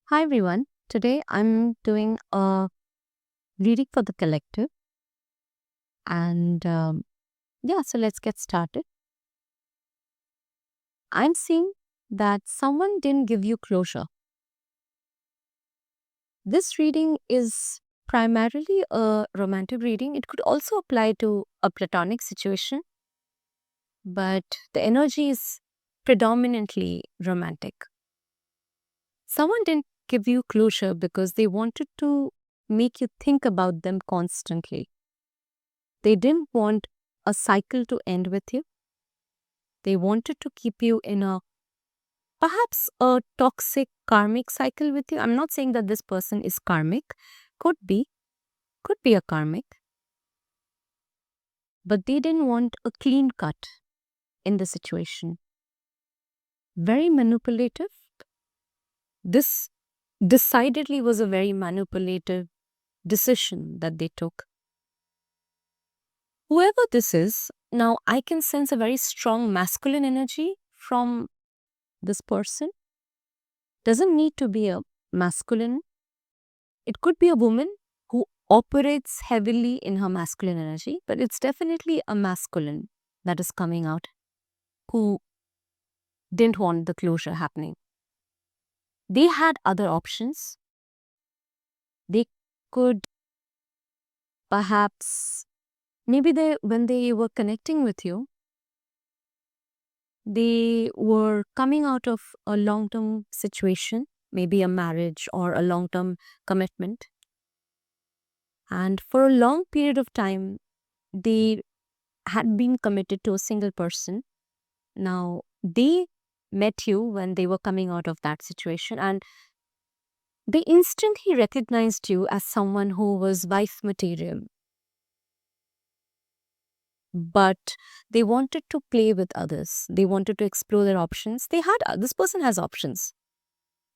Hi everyone. Today I'm doing a reading for the collective, and yeah, so let's get started. I'm seeing that someone didn't give you closure. This reading is primarily a romantic reading. It could also apply to a platonic situation, but the energy is predominantly romantic. Someone didn't give you closure because they wanted to make you think about them constantly. They didn't want a cycle to end with you. They wanted to keep you in a perhaps a toxic karmic cycle with you. I'm not saying that this person is karmic. Could be, could be a karmic. But they didn't want a clean cut in the situation. Very manipulative. This decidedly was a very manipulative decision that they took. Whoever this is, now I can sense a very strong masculine energy from this person. Doesn't need to be a masculine. It could be a woman who operates heavily in her masculine energy, but it's definitely a masculine that is coming out who didn't want the closure happening. They had other options. They could perhaps, maybe when they were connecting with you, they were coming out of a long term situation, maybe a marriage or a long term commitment. And for a long period of time, they had been committed to a single person. Now, they met you when they were coming out of that situation, and they instantly recognized you as someone who was wife material. But they wanted to play with others. They wanted to explore their options. This person has options.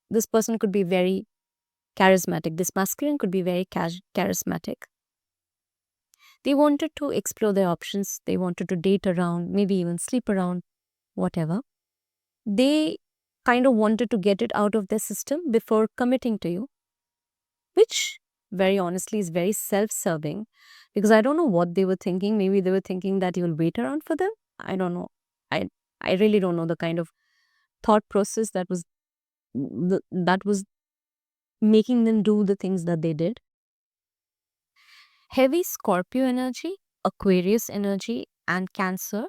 This person could be very charismatic. This masculine could be very charismatic. They wanted to explore their options. They wanted to date around, maybe even sleep around, whatever. They kind of wanted to get it out of their system before committing to you, which very honestly is very self-serving, because I don't know what they were thinking. Maybe they were thinking that you'll wait around for them. I don't know. I really don't know the kind of thought process that was making them do the things that they did. Heavy Scorpio energy, Aquarius energy, and Cancer.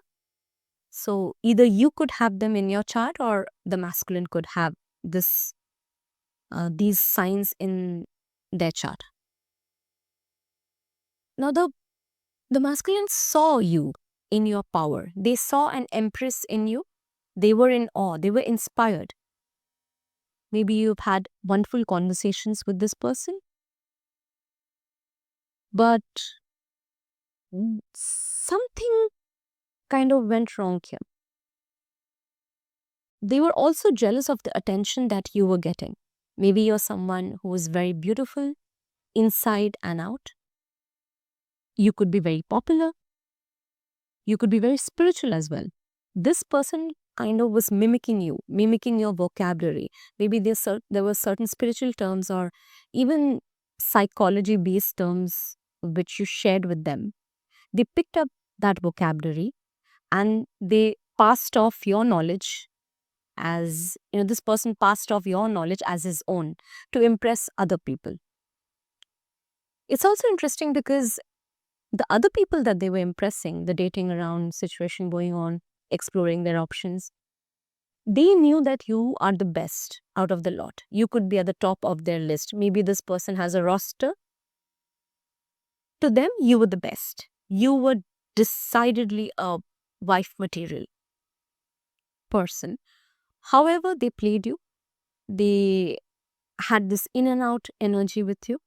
So either you could have them in your chart, or the masculine could have these signs in their chart. Now the masculine saw you in your power. They saw an empress in you. They were in awe. They were inspired. Maybe you've had wonderful conversations with this person, but something kind of went wrong here. They were also jealous of the attention that you were getting. Maybe you're someone who is very beautiful inside and out. You could be very popular. You could be very spiritual as well. This person kind of was mimicking you, mimicking your vocabulary. Maybe there were certain spiritual terms or even psychology based terms which you shared with them. They picked up that vocabulary and they passed off your knowledge as, this person passed off your knowledge as his own to impress other people. It's also interesting because the other people that they were impressing, the dating around situation going on, exploring their options, they knew that you are the best out of the lot. You could be at the top of their list. Maybe this person has a roster. To them, you were the best. You were decidedly a wife material person. However, they played you. They had this in and out energy with you.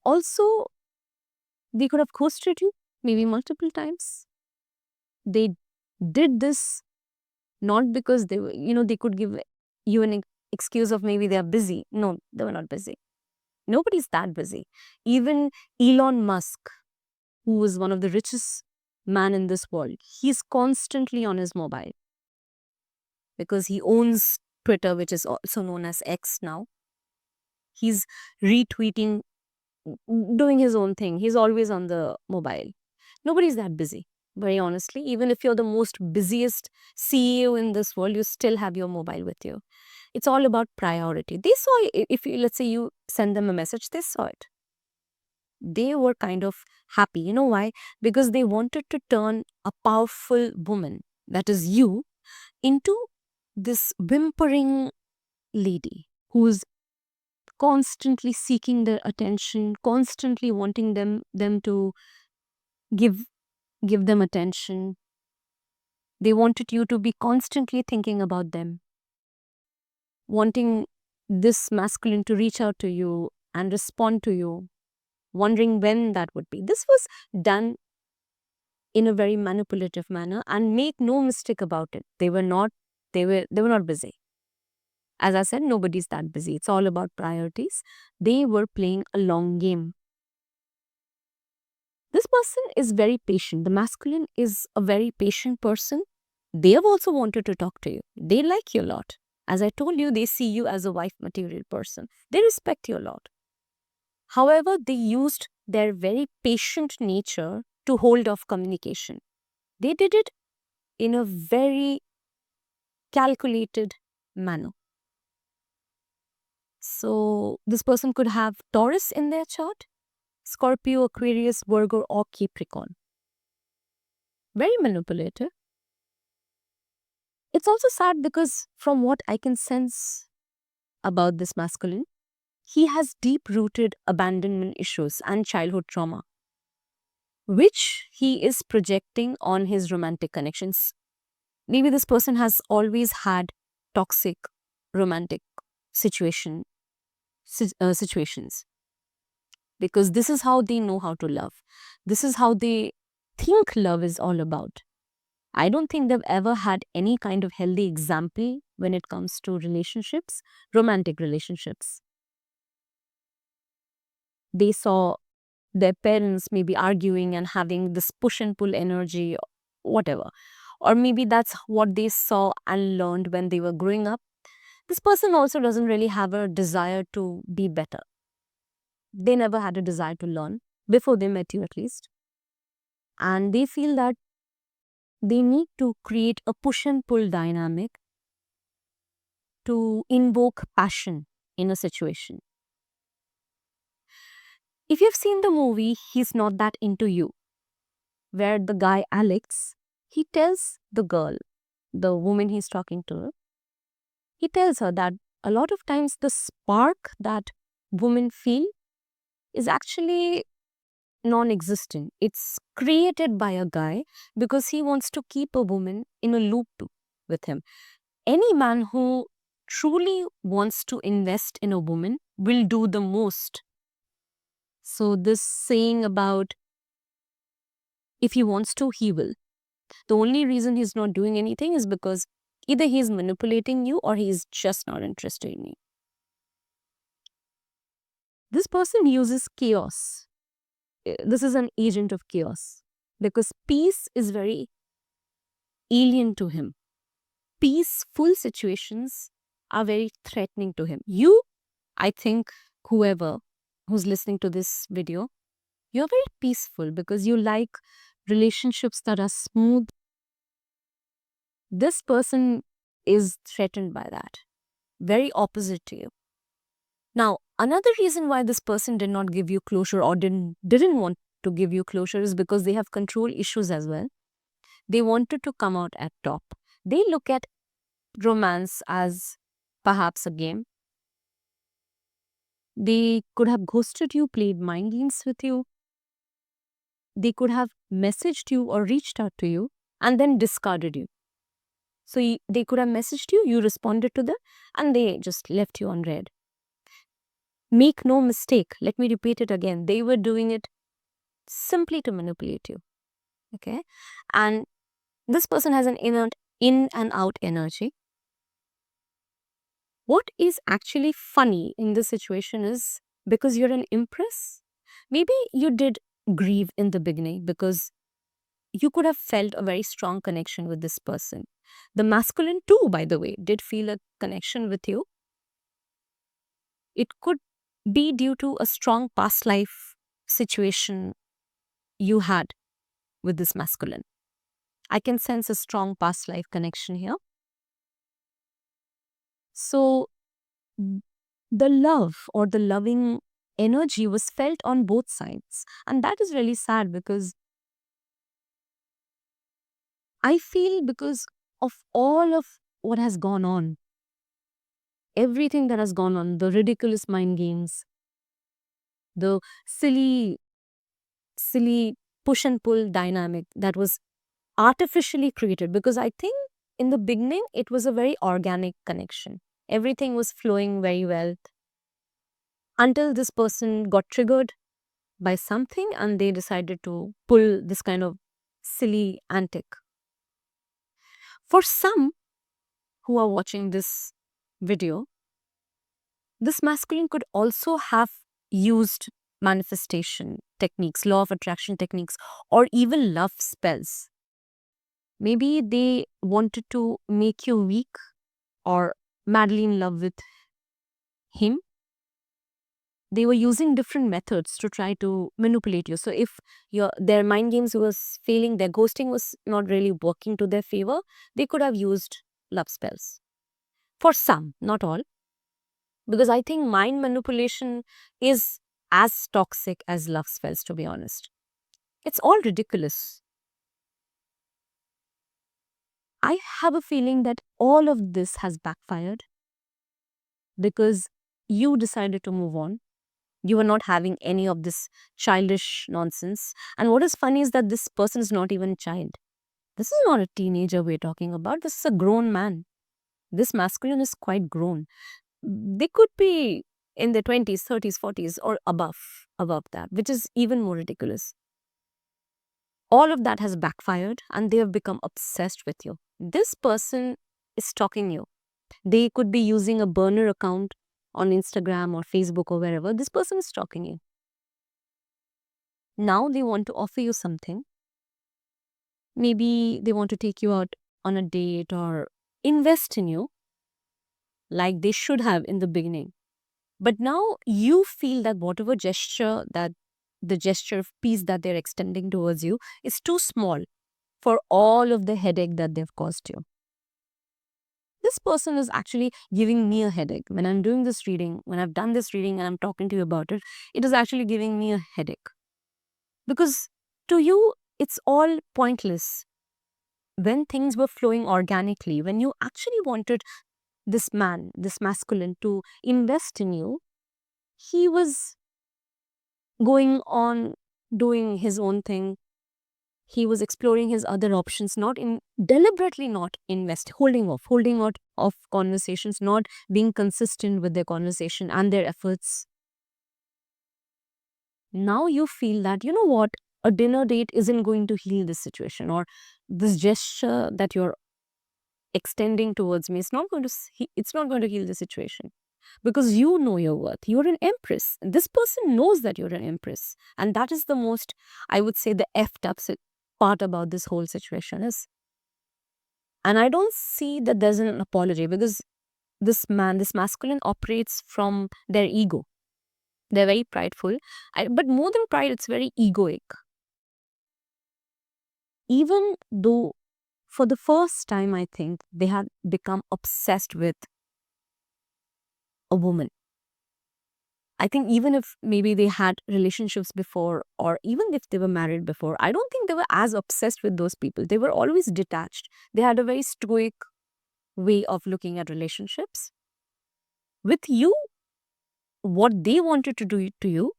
Also, they could have ghosted you maybe multiple times. They did this not because they could give you an excuse of maybe they are busy. No, they were not busy. Nobody's that busy. Even Elon Musk, who is one of the richest man in this world, he's constantly on his mobile because he owns Twitter, which is also known as X now. He's retweeting, doing his own thing. He's always on the mobile. Nobody's that busy, very honestly. Even if you're the most busiest CEO in this world, you still have your mobile with you. It's all about priority. They saw if you, let's say you send them a message, they saw it. They were kind of happy. You know why? Because they wanted to turn a powerful woman, that is you, into this whimpering lady who's constantly seeking their attention, constantly wanting them to give give them attention. They wanted you to be constantly thinking about them, wanting this masculine to reach out to you and respond to you, wondering when that would be. This was done in a very manipulative manner, and make no mistake about it. They were not busy. As I said, nobody's that busy. It's all about priorities. They were playing a long game. This person is very patient. The masculine is a very patient person. They have also wanted to talk to you. They like you a lot. As I told you, they see you as a wife material person. They respect you a lot. However, they used their very patient nature to hold off communication. They did it in a very calculated manner. So, this person could have Taurus in their chart, Scorpio, Aquarius, Virgo, or Capricorn. Very manipulative. It's also sad because, from what I can sense about this masculine, he has deep rooted abandonment issues and childhood trauma, which he is projecting on his romantic connections. Maybe this person has always had toxic romantic situation situations, because this is how they know how to love. This is how they think love is all about. I don't think they've ever had any kind of healthy example when it comes to relationships, romantic relationships. They saw their parents maybe arguing and having this push and pull energy, whatever. Or maybe that's what they saw and learned when they were growing up. This person also doesn't really have a desire to be better. They never had a desire to learn before they met you, at least. And they feel that they need to create a push and pull dynamic to invoke passion in a situation. If you've seen the movie He's Not That Into You, where the guy Alex, he tells the girl, the woman he's talking to, he tells her that a lot of times the spark that women feel is actually non-existent. It's created by a guy because he wants to keep a woman in a loop with him. Any man who truly wants to invest in a woman will do the most. So this saying about if he wants to, he will. The only reason he's not doing anything is because either he's manipulating you or he's just not interested in you. This person uses chaos. This is an agent of chaos because peace is very alien to him. Peaceful situations are very threatening to him. You, I think, whoever who's listening to this video, you're very peaceful because you like relationships that are smooth. This person is threatened by that. Very opposite to you. Now, another reason why this person did not give you closure or didn't want to give you closure is because they have control issues as well. They wanted to come out at top. They look at romance as perhaps a game. They could have ghosted you, played mind games with you. They could have messaged you or reached out to you and then discarded you. So they could have messaged you, you responded to them, and they just left you on read. Make no mistake, let me repeat it again. They were doing it simply to manipulate you. Okay? And this person has an in and out energy. What is actually funny in this situation is because you're an empress, maybe you did grieve in the beginning because you could have felt a very strong connection with this person. The masculine, too, by the way, did feel a connection with you. It could be due to a strong past life situation you had with this masculine. I can sense a strong past life connection here. So, the love or the loving energy was felt on both sides. And that is really sad because I feel because of all of what has gone on, everything that has gone on, the ridiculous mind games, the silly push and pull dynamic that was artificially created. Because I think in the beginning, it was a very organic connection. Everything was flowing very well until this person got triggered by something and they decided to pull this kind of silly antic. For some who are watching this video, this masculine could also have used manifestation techniques, law of attraction techniques, or even love spells. Maybe they wanted to make you weak or madly in love with him. They were using different methods to try to manipulate you. So if their mind games was failing, their ghosting was not really working to their favor, they could have used love spells. For some, not all. Because I think mind manipulation is as toxic as love spells, to be honest. It's all ridiculous. I have a feeling that all of this has backfired because you decided to move on. You were not having any of this childish nonsense. And what is funny is that this person is not even a child. This is not a teenager we're talking about. This is a grown man. This masculine is quite grown. They could be in their 20s, 30s, 40s, or above that, which is even more ridiculous. All of that has backfired and they have become obsessed with you. This person is stalking you. They could be using a burner account on Instagram or Facebook or wherever. This person is stalking you. Now they want to offer you something. Maybe they want to take you out on a date or invest in you like they should have in the beginning. But now you feel that whatever gesture, that the gesture of peace that they're extending towards you is too small for all of the headache that they've caused you. This person is actually giving me a headache. When I'm doing this reading, when I've done this reading and I'm talking to you about it, it is actually giving me a headache. Because to you, it's all pointless. When things were flowing organically, when you actually wanted this man, this masculine, to invest in you, he was going on doing his own thing. He was exploring his other options, not in deliberately not invest, holding out of conversations, not being consistent with their conversation and their efforts. Now you feel that, you know what, a dinner date isn't going to heal this situation, or this gesture that you're extending towards me is not going to it's not going to heal the situation, because you know your worth. You're an empress. This person knows that you're an empress, and that is the most, I would say, the effed up part about this whole situation is. And I don't see that there's an apology, because this masculine operates from their ego. They're very prideful, but more than pride, it's very egoic. Even though for the first time, I think they had become obsessed with a woman. I think even if maybe they had relationships before, or even if they were married before, I don't think they were as obsessed with those people. They were always detached. They had a very stoic way of looking at relationships. With you, what they wanted to do to you,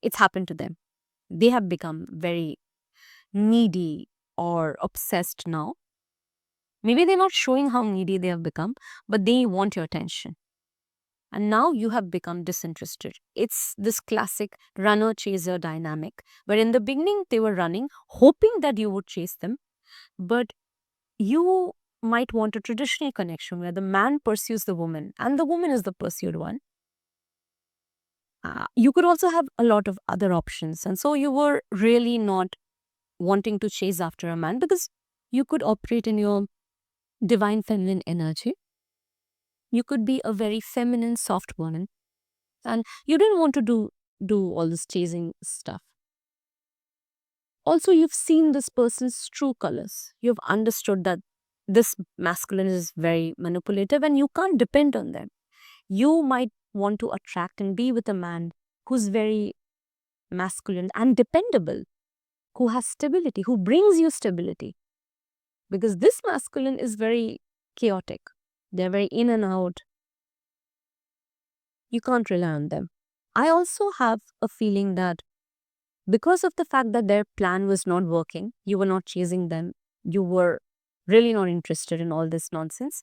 it's happened to them. They have become very needy or obsessed now. Maybe they're not showing how needy they have become, but they want your attention. And now you have become disinterested. It's this classic runner-chaser dynamic, where in the beginning they were running, hoping that you would chase them, but you might want a traditional connection where the man pursues the woman and the woman is the pursued one. You could also have a lot of other options. And so you were really not wanting to chase after a man, because you could operate in your divine feminine energy. You could be a very feminine, soft woman, and you didn't want to do all this chasing stuff. Also, you've seen this person's true colors. You've understood that this masculine is very manipulative and you can't depend on them. You might want to attract and be with a man who's very masculine and dependable, who has stability, who brings you stability. Because this masculine is very chaotic. They're very in and out. You can't rely on them. I also have a feeling that because of the fact that their plan was not working, you were not chasing them, you were really not interested in all this nonsense,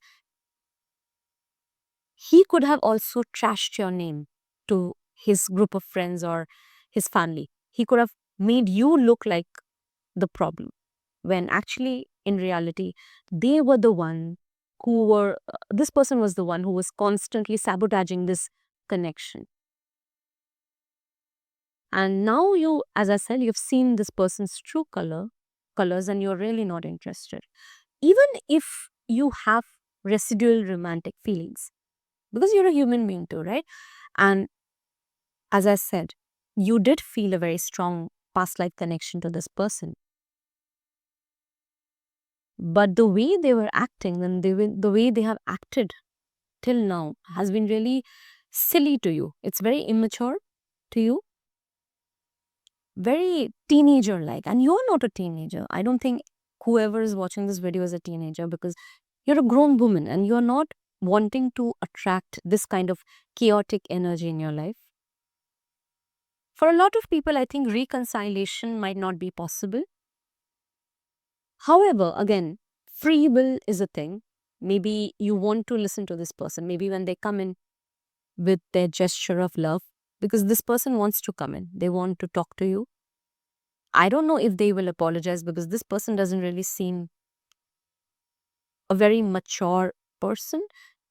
he could have also trashed your name to his group of friends or his family. He could have made you look like the problem, when actually, in reality, they were the one who were, this person was the one who was constantly sabotaging this connection. And now you, as I said, you've seen this person's true colors and you're really not interested. Even if you have residual romantic feelings, because you're a human being too, right? And as I said, you did feel a very strong past life connection to this person. But the way they were acting and the way they have acted till now has been really silly to you. It's very immature to you, very teenager like. And you're not a teenager. I don't think whoever is watching this video is a teenager, because you're a grown woman and you're not wanting to attract this kind of chaotic energy in your life. For a lot of people, I think reconciliation might not be possible. However, again, free will is a thing. Maybe you want to listen to this person. Maybe when they come in with their gesture of love, because this person wants to come in, they want to talk to you. I don't know if they will apologize, because this person doesn't really seem a very mature person.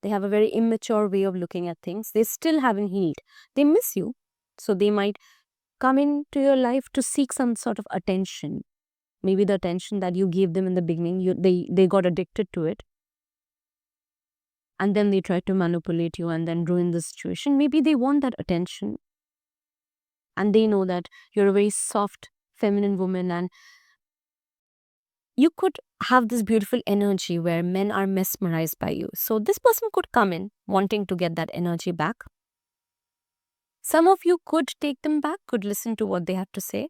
They have a very immature way of looking at things. They still haven't healed. They miss you. So they might come into your life to seek some sort of attention. Maybe the attention that you gave them in the beginning, they got addicted to it. And then they try to manipulate you and then ruin the situation. Maybe they want that attention. And they know that you're a very soft, feminine woman, and you could have this beautiful energy where men are mesmerized by you. So this person could come in wanting to get that energy back. Some of you could take them back, could listen to what they have to say.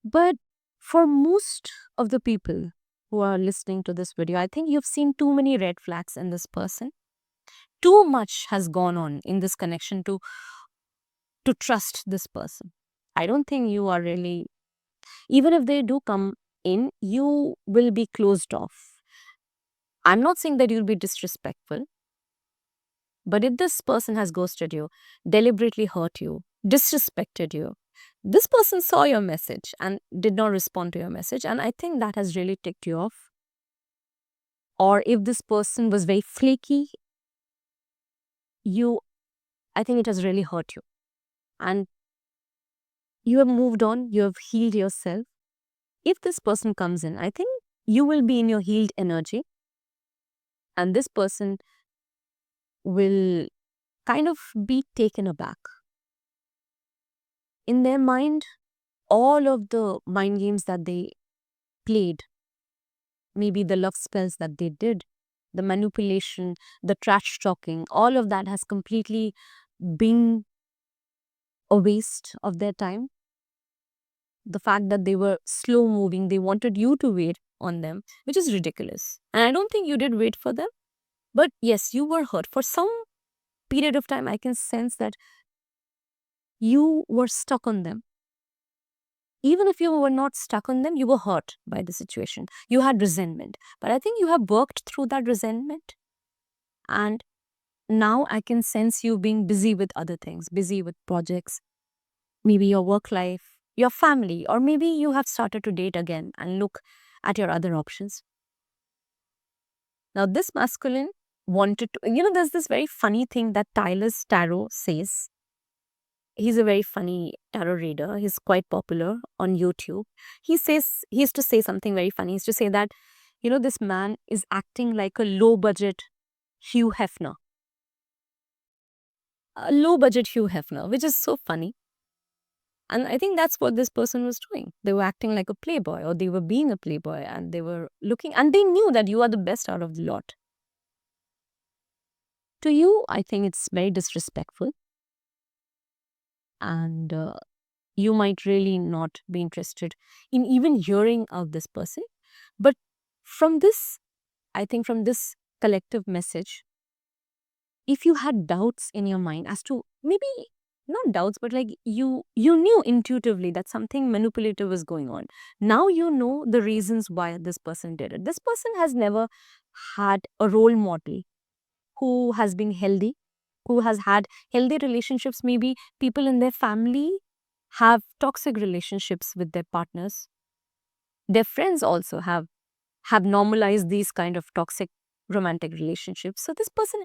But for most of the people who are listening to this video, I think you've seen too many red flags in this person. Too much has gone on in this connection to trust this person. I don't think you are really, even if they do come in, you will be closed off. I'm not saying that you'll be disrespectful, but if this person has ghosted you, deliberately hurt you, disrespected you, this person saw your message and did not respond to your message, and I think that has really ticked you off. Or if this person was very flaky, I think it has really hurt you. And you have moved on, you have healed yourself. If this person comes in, I think you will be in your healed energy, and this person will kind of be taken aback. In their mind, all of the mind games that they played, maybe the love spells that they did, the manipulation, the trash talking, all of that has completely been a waste of their time. The fact that they were slow moving, they wanted you to wait on them, which is ridiculous. And I don't think you did wait for them. But yes, you were hurt. For some period of time, I can sense that you were stuck on them. Even if you were not stuck on them, you were hurt by the situation. You had resentment. But I think you have worked through that resentment. And now I can sense you being busy with other things, busy with projects, maybe your work life, your family, or maybe you have started to date again and look at your other options. Now, this masculine wanted to, there's this very funny thing that Tyler's tarot says. He's a very funny tarot reader. He's quite popular on YouTube. He used to say something very funny. He used to say that, this man is acting like a low budget Hugh Hefner. A low budget Hugh Hefner, which is so funny. And I think that's what this person was doing. They were acting like a playboy, or they were being a playboy, and they were looking, and they knew that you are the best out of the lot. To you, I think it's very disrespectful, and you might really not be interested in even hearing of this person. But from this, I think from this collective message, if you had doubts in your mind as to, maybe not doubts, but like you knew intuitively that something manipulative was going on, now you know the reasons why this person did it. This person has never had a role model who has been healthy, who has had healthy relationships. Maybe people in their family have toxic relationships with their partners. Their friends also have normalized these kind of toxic romantic relationships. So this person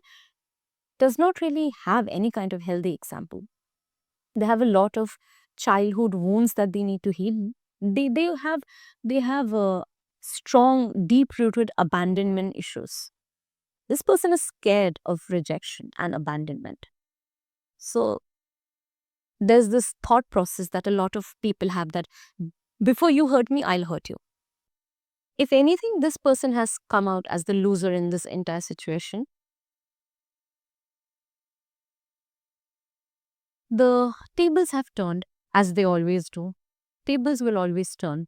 does not really have any kind of healthy example. They have a lot of childhood wounds that they need to heal. They have strong, deep rooted abandonment issues. This person is scared of rejection and abandonment. So there's this thought process that a lot of people have, that before you hurt me, I'll hurt you. If anything, this person has come out as the loser in this entire situation. The tables have turned, as they always do. Tables will always turn.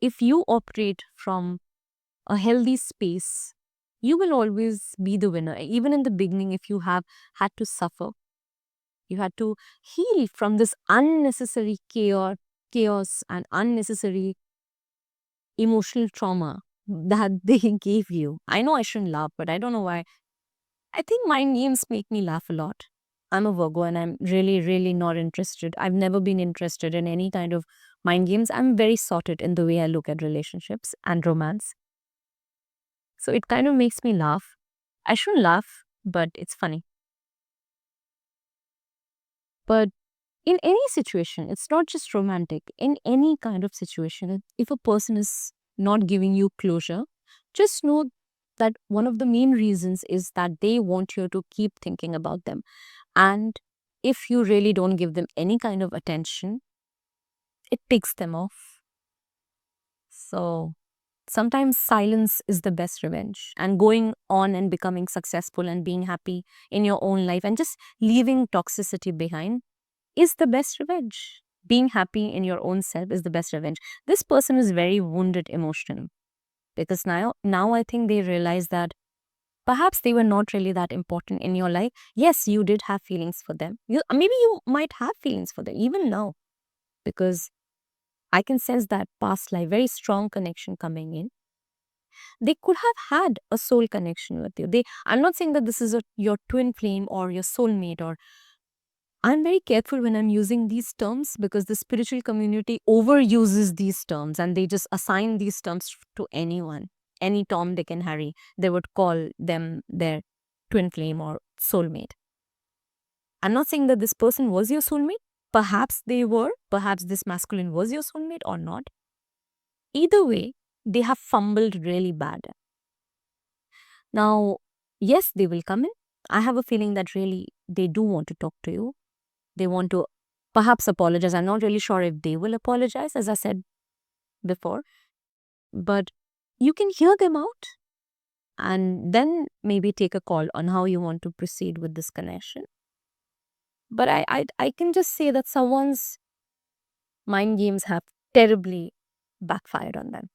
If you operate from a healthy space, you will always be the winner. Even in the beginning, if you have had to suffer, you had to heal from this unnecessary chaos and unnecessary emotional trauma that they gave you. I know I shouldn't laugh, but I don't know why. I think mind games make me laugh a lot. I'm a Virgo, and I'm really, really not interested. I've never been interested in any kind of mind games. I'm very sorted in the way I look at relationships and romance. So it kind of makes me laugh. I shouldn't laugh, but it's funny. But in any situation, it's not just romantic. In any kind of situation, if a person is not giving you closure, just know that one of the main reasons is that they want you to keep thinking about them. And if you really don't give them any kind of attention, it ticks them off. So sometimes silence is the best revenge, and going on and becoming successful and being happy in your own life and just leaving toxicity behind is the best revenge. Being happy in your own self is the best revenge. This person is very wounded emotionally, because now I think they realize that perhaps they were not really that important in your life. Yes, you did have feelings for them. Maybe you might have feelings for them even now, because I can sense that past life, very strong connection coming in. They could have had a soul connection with you. I'm not saying that this is your twin flame or your soulmate, or I'm very careful when I'm using these terms, because the spiritual community overuses these terms and they just assign these terms to anyone. Any Tom, Dick, and Harry, they would call them their twin flame or soulmate. I'm not saying that this person was your soulmate. Perhaps they were. Perhaps this masculine was your soulmate or not. Either way, they have fumbled really bad. Now, yes, they will come in. I have a feeling that really they do want to talk to you. They want to perhaps apologize. I'm not really sure if they will apologize, as I said before. But you can hear them out and then maybe take a call on how you want to proceed with this connection. But I can just say that someone's mind games have terribly backfired on them.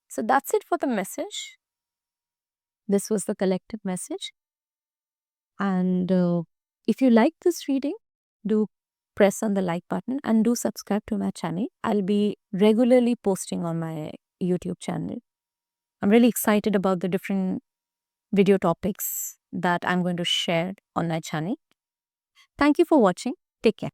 So that's it for the message. This was the collective message. And if you like this reading, do press on the like button and do subscribe to my channel. I'll be regularly posting on my YouTube channel. I'm really excited about the different video topics that I'm going to share on my channel. Thank you for watching. Take care.